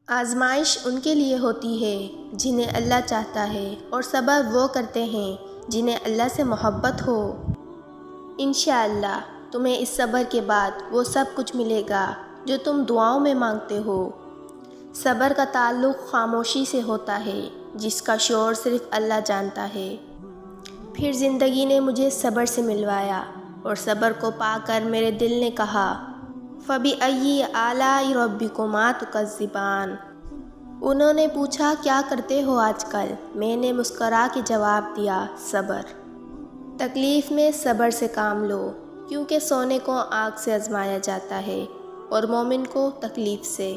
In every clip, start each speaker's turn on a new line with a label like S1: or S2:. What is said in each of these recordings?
S1: آزمائش ان کے لیے ہوتی ہے جنہیں اللہ چاہتا ہے، اور صبر وہ کرتے ہیں جنہیں اللہ سے محبت ہو۔ انشاءاللہ تمہیں اس صبر کے بعد وہ سب کچھ ملے گا جو تم دعاؤں میں مانگتے ہو۔ صبر کا تعلق خاموشی سے ہوتا ہے جس کا شور صرف اللہ جانتا ہے۔ پھر زندگی نے مجھے صبر سے ملوایا، اور صبر کو پا کر میرے دل نے کہا فَبِأَيِّ آلَاءِ رَبِّكُمَا تُكَذِّبَانِ۔ انہوں نے پوچھا کیا کرتے ہو آج کل؟ میں نے مسکرا کے جواب دیا صبر۔ تکلیف میں صبر سے کام لو، کیونکہ سونے کو آگ سے آزمایا جاتا ہے اور مومن کو تکلیف سے۔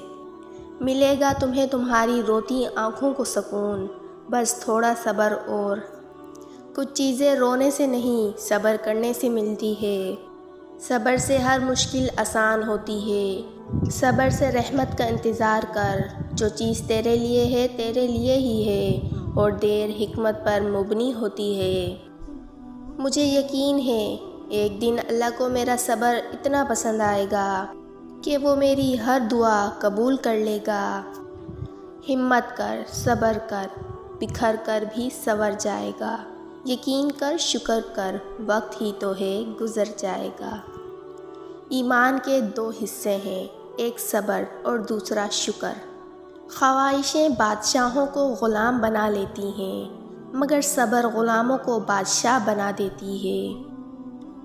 S1: ملے گا تمہیں تمہاری روتی آنکھوں کو سکون، بس تھوڑا صبر اور۔ کچھ چیزیں رونے سے نہیں صبر کرنے سے ملتی ہے۔ صبر سے ہر مشکل آسان ہوتی ہے۔ صبر سے رحمت کا انتظار کر، جو چیز تیرے لیے ہے تیرے لیے ہی ہے، اور دیر حکمت پر مبنی ہوتی ہے۔ مجھے یقین ہے ایک دن اللہ کو میرا صبر اتنا پسند آئے گا کہ وہ میری ہر دعا قبول کر لے گا۔ ہمت کر، صبر کر، بکھر کر بھی سنور جائے گا۔ یقین کر، شکر کر، وقت ہی تو ہے گزر جائے گا۔ ایمان کے دو حصے ہیں، ایک صبر اور دوسرا شکر۔ خواہشیں بادشاہوں کو غلام بنا لیتی ہیں، مگر صبر غلاموں کو بادشاہ بنا دیتی ہے۔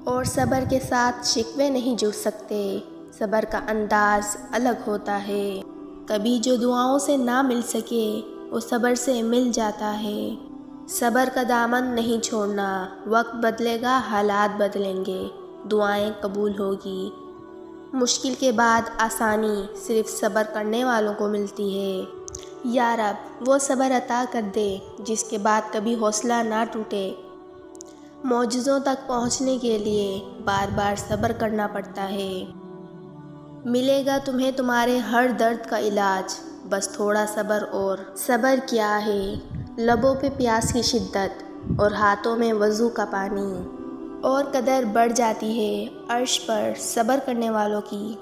S1: اور صبر کے ساتھ شکوے نہیں جڑ سکتے۔ صبر کا انداز الگ ہوتا ہے۔ کبھی جو دعاؤں سے نہ مل سکے وہ صبر سے مل جاتا ہے۔ صبر کا دامن نہیں چھوڑنا، وقت بدلے گا، حالات بدلیں گے، دعائیں قبول ہوگی۔ مشکل کے بعد آسانی صرف صبر کرنے والوں کو ملتی ہے۔ یا رب وہ صبر عطا کر دے جس کے بعد کبھی حوصلہ نہ ٹوٹے۔ معجزوں تک پہنچنے کے لیے بار بار صبر کرنا پڑتا ہے۔ ملے گا تمہیں تمہارے ہر درد کا علاج، بس تھوڑا صبر اور۔ صبر کیا ہے؟ لبوں پہ پیاس کی شدت اور ہاتھوں میں وضو کا پانی، اور قدر بڑھ جاتی ہے عرش پر صبر کرنے والوں کی۔